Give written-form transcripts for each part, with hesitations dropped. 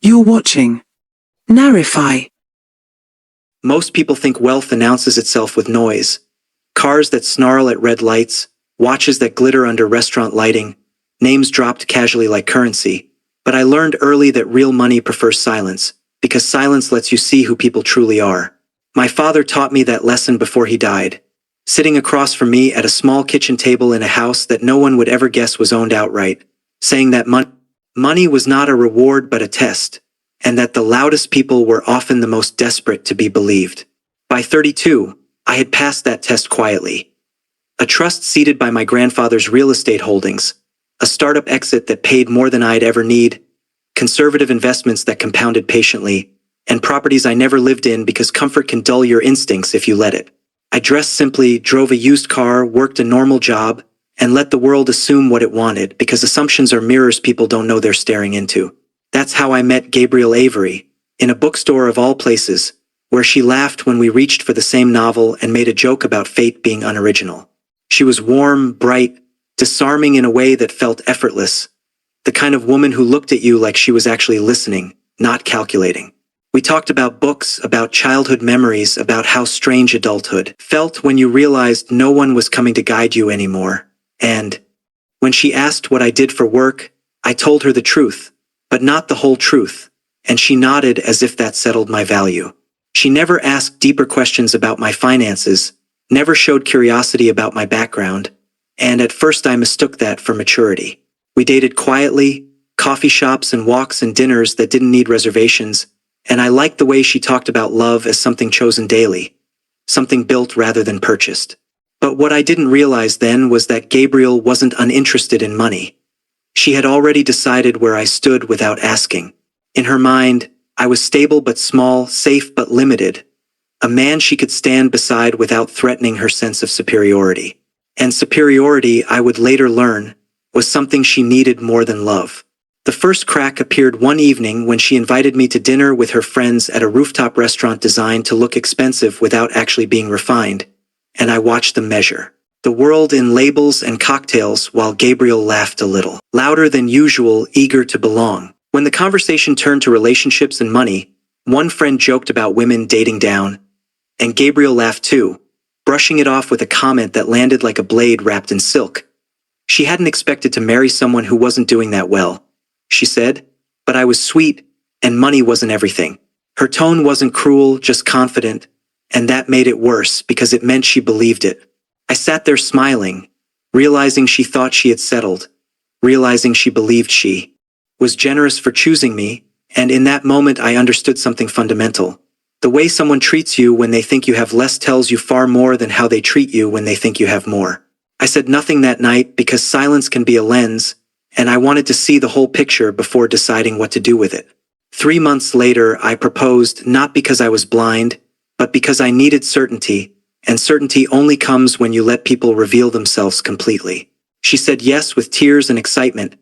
You're watching Narrify. Most people think wealth announces itself with noise. Cars that snarl at red lights, watches that glitter under restaurant lighting, names dropped casually like currency. But I learned early that real money prefers silence, because silence lets you see who people truly are. My father taught me that lesson before he died, sitting across from me at a small kitchen table in a house that no one would ever guess was owned outright, saying that money was not a reward but a test, and that the loudest people were often the most desperate to be believed. By 32, I had passed that test quietly. A trust seated by my grandfather's real estate holdings, a startup exit that paid more than I'd ever need, conservative investments that compounded patiently, and properties I never lived in because comfort can dull your instincts if you let it. I dressed simply, drove a used car, worked a normal job, and let the world assume what it wanted because assumptions are mirrors people don't know they're staring into. That's how I met Gabrielle Avery, in a bookstore of all places, where she laughed when we reached for the same novel and made a joke about fate being unoriginal. She was warm, bright, disarming in a way that felt effortless, the kind of woman who looked at you like she was actually listening, not calculating. We talked about books, about childhood memories, about how strange adulthood felt when you realized no one was coming to guide you anymore. And when she asked what I did for work, I told her the truth, but not the whole truth, and she nodded as if that settled my value. She never asked deeper questions about my finances, never showed curiosity about my background, and at first I mistook that for maturity. We dated quietly, coffee shops and walks and dinners that didn't need reservations, and I liked the way she talked about love as something chosen daily, something built rather than purchased. But what I didn't realize then was that Gabrielle wasn't uninterested in money. She had already decided where I stood without asking. In her mind, I was stable but small, safe but limited, a man she could stand beside without threatening her sense of superiority. And superiority, I would later learn, was something she needed more than love. The first crack appeared one evening when she invited me to dinner with her friends at a rooftop restaurant designed to look expensive without actually being refined, and I watched them measure the world in labels and cocktails while Gabrielle laughed a little, louder than usual, eager to belong. When the conversation turned to relationships and money, one friend joked about women dating down, and Gabrielle laughed too, brushing it off with a comment that landed like a blade wrapped in silk. She hadn't expected to marry someone who wasn't doing that well, she said, but I was sweet, and money wasn't everything. Her tone wasn't cruel, just confident, and that made it worse because it meant she believed it. I sat there smiling, realizing she thought she had settled, realizing she believed she was generous for choosing me, and in that moment I understood something fundamental. The way someone treats you when they think you have less tells you far more than how they treat you when they think you have more. I said nothing that night because silence can be a lens, and I wanted to see the whole picture before deciding what to do with it. 3 months later, I proposed not because I was blind, but because I needed certainty, and certainty only comes when you let people reveal themselves completely. She said yes with tears and excitement,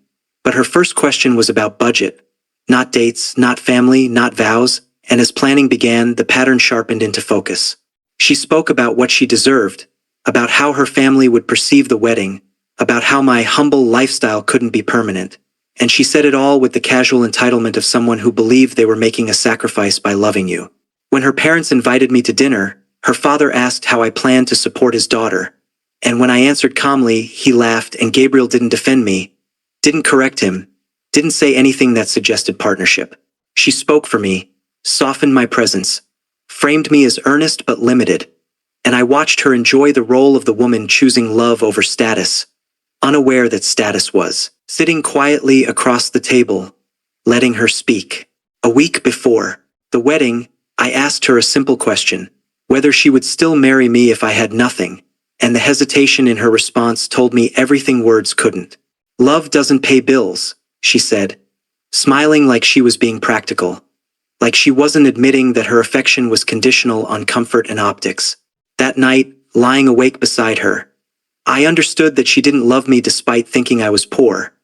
but her first question was about budget, not dates, not family, not vows, and as planning began, the pattern sharpened into focus. She spoke about what she deserved, about how her family would perceive the wedding, about how my humble lifestyle couldn't be permanent, and she said it all with the casual entitlement of someone who believed they were making a sacrifice by loving you. When her parents invited me to dinner, her father asked how I planned to support his daughter, and when I answered calmly, he laughed, and Gabrielle didn't defend me, didn't correct him, didn't say anything that suggested partnership. She spoke for me, softened my presence, framed me as earnest but limited, and I watched her enjoy the role of the woman choosing love over status, unaware that status was sitting quietly across the table, letting her speak. A week before the wedding, I asked her a simple question, whether she would still marry me if I had nothing, and the hesitation in her response told me everything words couldn't. Love doesn't pay bills, she said, smiling like she was being practical, like she wasn't admitting that her affection was conditional on comfort and optics. That night, lying awake beside her, I understood that she didn't love me despite thinking I was poor.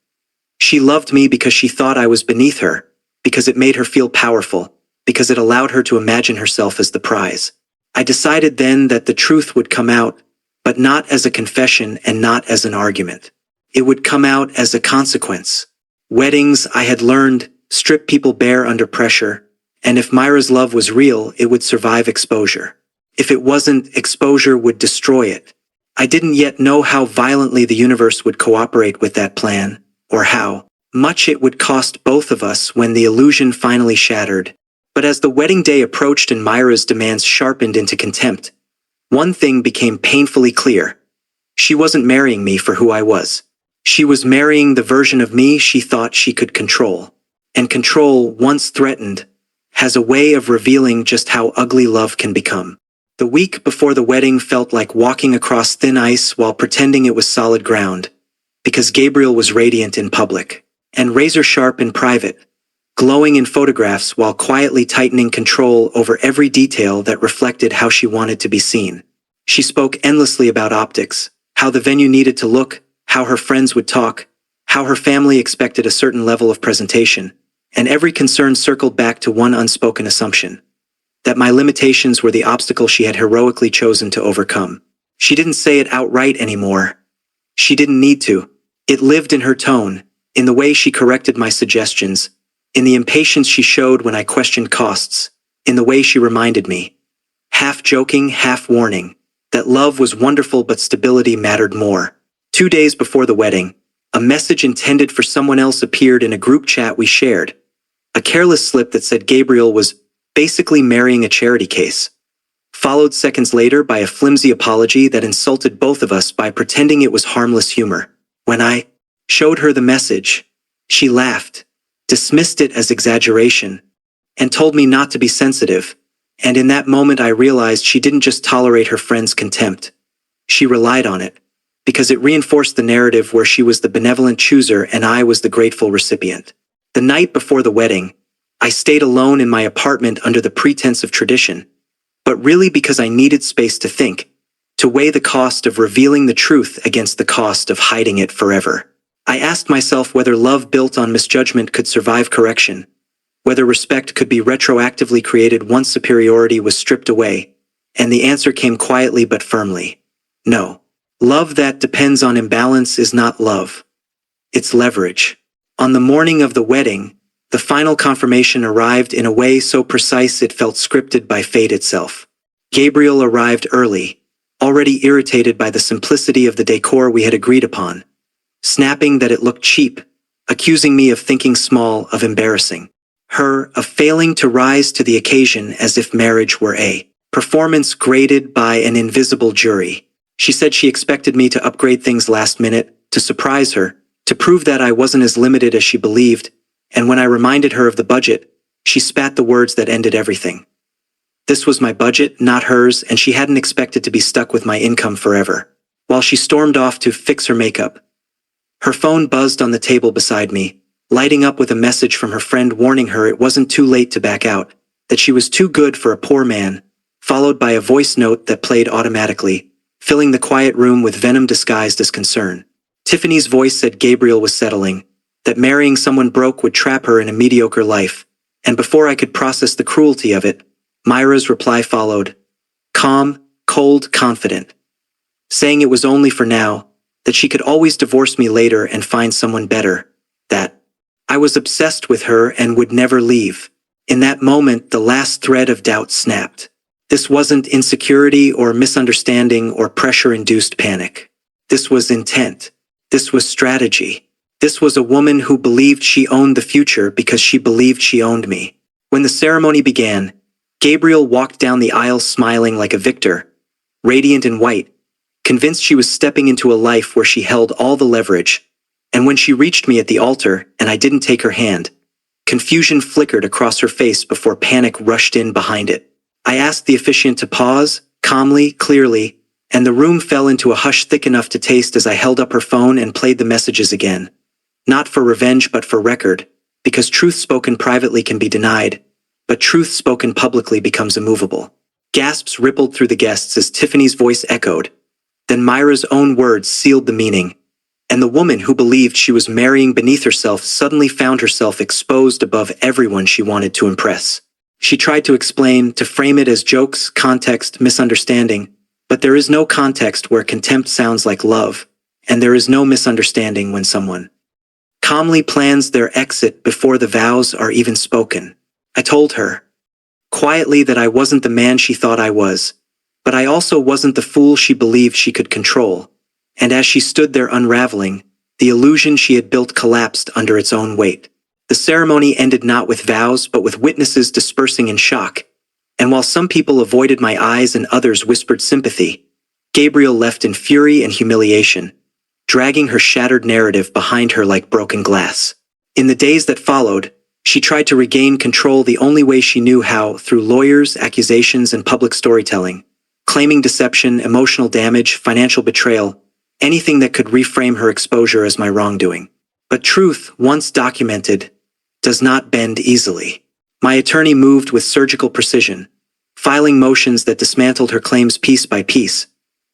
She loved me because she thought I was beneath her, because it made her feel powerful, because it allowed her to imagine herself as the prize. I decided then that the truth would come out, but not as a confession and not as an argument. It would come out as a consequence. Weddings, I had learned, strip people bare under pressure, and if Myra's love was real, it would survive exposure. If it wasn't, exposure would destroy it. I didn't yet know how violently the universe would cooperate with that plan, or how much it would cost both of us when the illusion finally shattered. But as the wedding day approached and Myra's demands sharpened into contempt, one thing became painfully clear. She wasn't marrying me for who I was. She was marrying the version of me she thought she could control. And control, once threatened, has a way of revealing just how ugly love can become. The week before the wedding felt like walking across thin ice while pretending it was solid ground, because Gabriel was radiant in public, and razor-sharp in private, glowing in photographs while quietly tightening control over every detail that reflected how she wanted to be seen. She spoke endlessly about optics, how the venue needed to look, how her friends would talk, how her family expected a certain level of presentation, and every concern circled back to one unspoken assumption: that my limitations were the obstacle she had heroically chosen to overcome. She didn't say it outright anymore. She didn't need to. It lived in her tone, in the way she corrected my suggestions, in the impatience she showed when I questioned costs, in the way she reminded me, half joking, half warning, that love was wonderful but stability mattered more. 2 days before the wedding, a message intended for someone else appeared in a group chat we shared. A careless slip that said Gabriel was basically marrying a charity case, followed seconds later by a flimsy apology that insulted both of us by pretending it was harmless humor. When I showed her the message, she laughed, dismissed it as exaggeration, and told me not to be sensitive, and in that moment I realized she didn't just tolerate her friend's contempt. She relied on it, because it reinforced the narrative where she was the benevolent chooser and I was the grateful recipient. The night before the wedding, I stayed alone in my apartment under the pretense of tradition, but really because I needed space to think, to weigh the cost of revealing the truth against the cost of hiding it forever. I asked myself whether love built on misjudgment could survive correction, whether respect could be retroactively created once superiority was stripped away, and the answer came quietly but firmly. No. Love that depends on imbalance is not love. It's leverage. On the morning of the wedding, the final confirmation arrived in a way so precise it felt scripted by fate itself. Gabriel arrived early, already irritated by the simplicity of the decor we had agreed upon, snapping that it looked cheap, accusing me of thinking small, of embarrassing her, of failing to rise to the occasion as if marriage were a performance graded by an invisible jury. She said she expected me to upgrade things last minute, to surprise her, to prove that I wasn't as limited as she believed, and when I reminded her of the budget, she spat the words that ended everything. This was my budget, not hers, and she hadn't expected to be stuck with my income forever. While she stormed off to fix her makeup, her phone buzzed on the table beside me, lighting up with a message from her friend warning her it wasn't too late to back out, that she was too good for a poor man, followed by a voice note that played automatically, filling the quiet room with venom disguised as concern. Tiffany's voice said Gabriel was settling, that marrying someone broke would trap her in a mediocre life, and before I could process the cruelty of it, Myra's reply followed. Calm, cold, confident. Saying it was only for now, that she could always divorce me later and find someone better, that I was obsessed with her and would never leave. In that moment, the last thread of doubt snapped. This wasn't insecurity or misunderstanding or pressure-induced panic. This was intent. This was strategy. This was a woman who believed she owned the future because she believed she owned me. When the ceremony began, Gabriel walked down the aisle smiling like a victor, radiant in white, convinced she was stepping into a life where she held all the leverage. And when she reached me at the altar and I didn't take her hand, confusion flickered across her face before panic rushed in behind it. I asked the officiant to pause, calmly, clearly, and the room fell into a hush thick enough to taste as I held up her phone and played the messages again. Not for revenge but for record, because truth spoken privately can be denied, but truth spoken publicly becomes immovable. Gasps rippled through the guests as Tiffany's voice echoed. Then Myra's own words sealed the meaning, and the woman who believed she was marrying beneath herself suddenly found herself exposed above everyone she wanted to impress. She tried to explain, to frame it as jokes, context, misunderstanding, but there is no context where contempt sounds like love, and there is no misunderstanding when someone calmly plans their exit before the vows are even spoken. I told her, quietly, that I wasn't the man she thought I was, but I also wasn't the fool she believed she could control. And as she stood there unraveling, the illusion she had built collapsed under its own weight. The ceremony ended not with vows but with witnesses dispersing in shock, and while some people avoided my eyes and others whispered sympathy, Gabriel left in fury and humiliation, dragging her shattered narrative behind her like broken glass. In the days that followed, she tried to regain control the only way she knew how, through lawyers, accusations, and public storytelling, claiming deception, emotional damage, financial betrayal, anything that could reframe her exposure as my wrongdoing. But truth, once documented, does not bend easily. My attorney moved with surgical precision, filing motions that dismantled her claims piece by piece,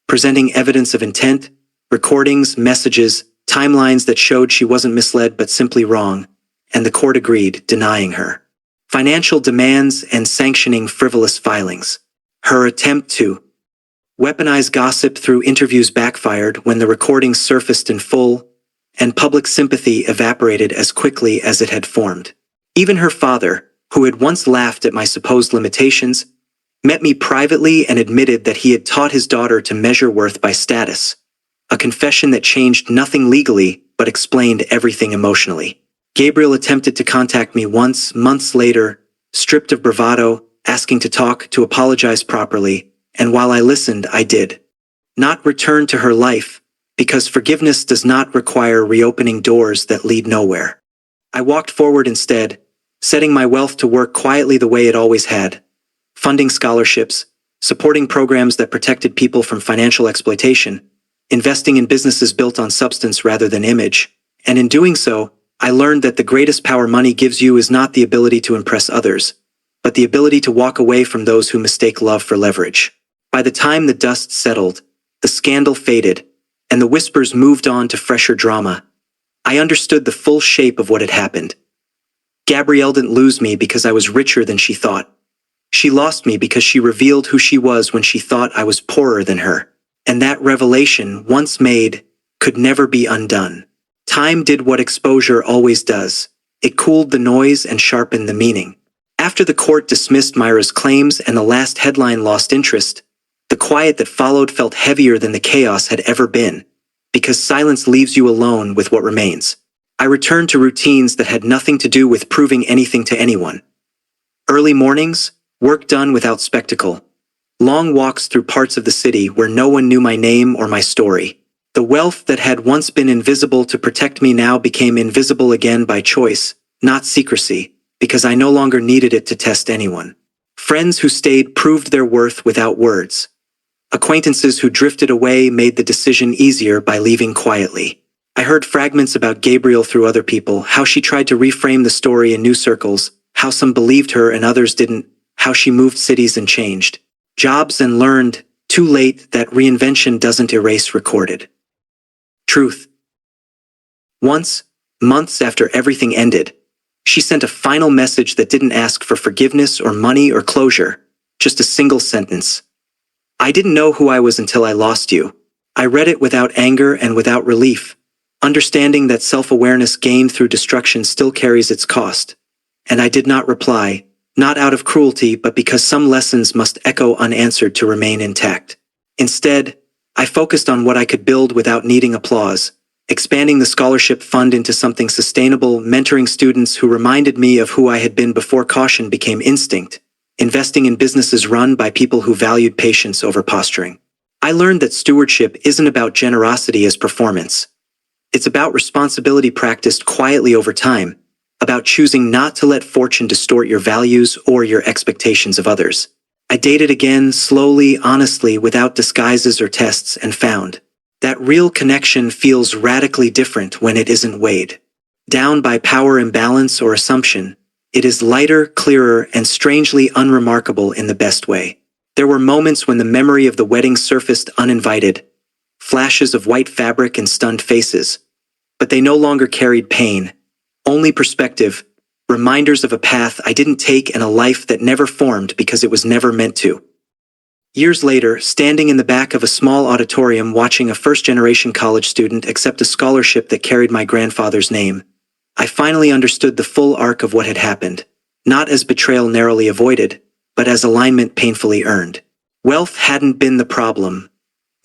presenting evidence of intent, recordings, messages, timelines that showed she wasn't misled but simply wrong, and the court agreed, denying her financial demands and sanctioning frivolous filings. Her attempt to weaponize gossip through interviews backfired when the recordings surfaced in full, and public sympathy evaporated as quickly as it had formed. Even her father, who had once laughed at my supposed limitations, met me privately and admitted that he had taught his daughter to measure worth by status, a confession that changed nothing legally but explained everything emotionally. Gabriel attempted to contact me once, months later, stripped of bravado, asking to talk, to apologize properly, and while I listened, I did not return to her life, because forgiveness does not require reopening doors that lead nowhere. I walked forward instead, setting my wealth to work quietly the way it always had, funding scholarships, supporting programs that protected people from financial exploitation, investing in businesses built on substance rather than image, and in doing so, I learned that the greatest power money gives you is not the ability to impress others, but the ability to walk away from those who mistake love for leverage. By the time the dust settled, the scandal faded, and the whispers moved on to fresher drama, I understood the full shape of what had happened. Gabrielle didn't lose me because I was richer than she thought. She lost me because she revealed who she was when she thought I was poorer than her. And that revelation, once made, could never be undone. Time did what exposure always does. It cooled the noise and sharpened the meaning. After the court dismissed Myra's claims and the last headline lost interest, the quiet that followed felt heavier than the chaos had ever been, because silence leaves you alone with what remains. I returned to routines that had nothing to do with proving anything to anyone. Early mornings, work done without spectacle. Long walks through parts of the city where no one knew my name or my story. The wealth that had once been invisible to protect me now became invisible again by choice, not secrecy, because I no longer needed it to test anyone. Friends who stayed proved their worth without words. Acquaintances who drifted away made the decision easier by leaving quietly. I heard fragments about Gabriel through other people, how she tried to reframe the story in new circles, how some believed her and others didn't, how she moved cities and changed jobs and learned, too late, that reinvention doesn't erase recorded truth. Once, months after everything ended, she sent a final message that didn't ask for forgiveness or money or closure, just a single sentence. I didn't know who I was until I lost you. I read it without anger and without relief, understanding that self-awareness gained through destruction still carries its cost. And I did not reply, not out of cruelty but because some lessons must echo unanswered to remain intact. Instead, I focused on what I could build without needing applause, expanding the scholarship fund into something sustainable, mentoring students who reminded me of who I had been before caution became instinct, investing in businesses run by people who valued patience over posturing. I learned that stewardship isn't about generosity as performance. It's about responsibility practiced quietly over time, about choosing not to let fortune distort your values or your expectations of others. I dated again, slowly, honestly, without disguises or tests, and found that real connection feels radically different when it isn't weighed down by power imbalance or assumption. It is lighter, clearer, and strangely unremarkable in the best way. There were moments when the memory of the wedding surfaced uninvited, flashes of white fabric and stunned faces, but they no longer carried pain, only perspective, reminders of a path I didn't take and a life that never formed because it was never meant to. Years later, standing in the back of a small auditorium watching a first-generation college student accept a scholarship that carried my grandfather's name, I finally understood the full arc of what had happened, not as betrayal narrowly avoided, but as alignment painfully earned. Wealth hadn't been the problem.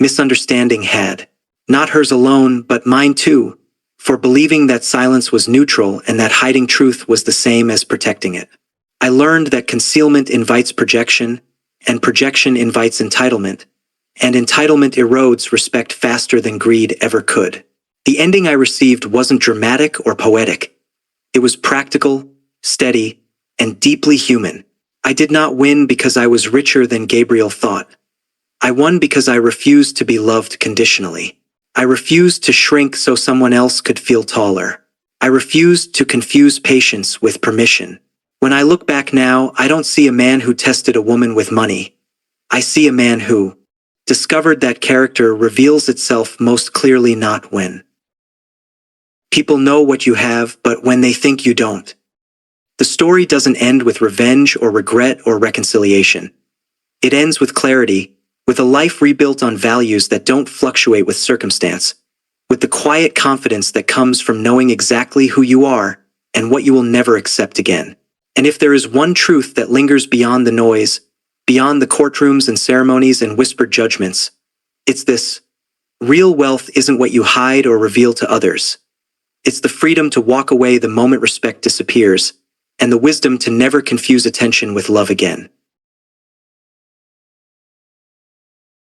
Misunderstanding had. Not hers alone, but mine too, for believing that silence was neutral and that hiding truth was the same as protecting it. I learned that concealment invites projection, and projection invites entitlement, and entitlement erodes respect faster than greed ever could. The ending I received wasn't dramatic or poetic. It was practical, steady, and deeply human. I did not win because I was richer than Gabriel thought. I won because I refused to be loved conditionally. I refused to shrink so someone else could feel taller. I refused to confuse patience with permission. When I look back now, I don't see a man who tested a woman with money. I see a man who discovered that character reveals itself most clearly not when people know what you have, but when they think you don't. The story doesn't end with revenge or regret or reconciliation. It ends with clarity, with a life rebuilt on values that don't fluctuate with circumstance, with the quiet confidence that comes from knowing exactly who you are and what you will never accept again. And if there is one truth that lingers beyond the noise, beyond the courtrooms and ceremonies and whispered judgments, it's this: real wealth isn't what you hide or reveal to others. It's the freedom to walk away the moment respect disappears, and the wisdom to never confuse attention with love again.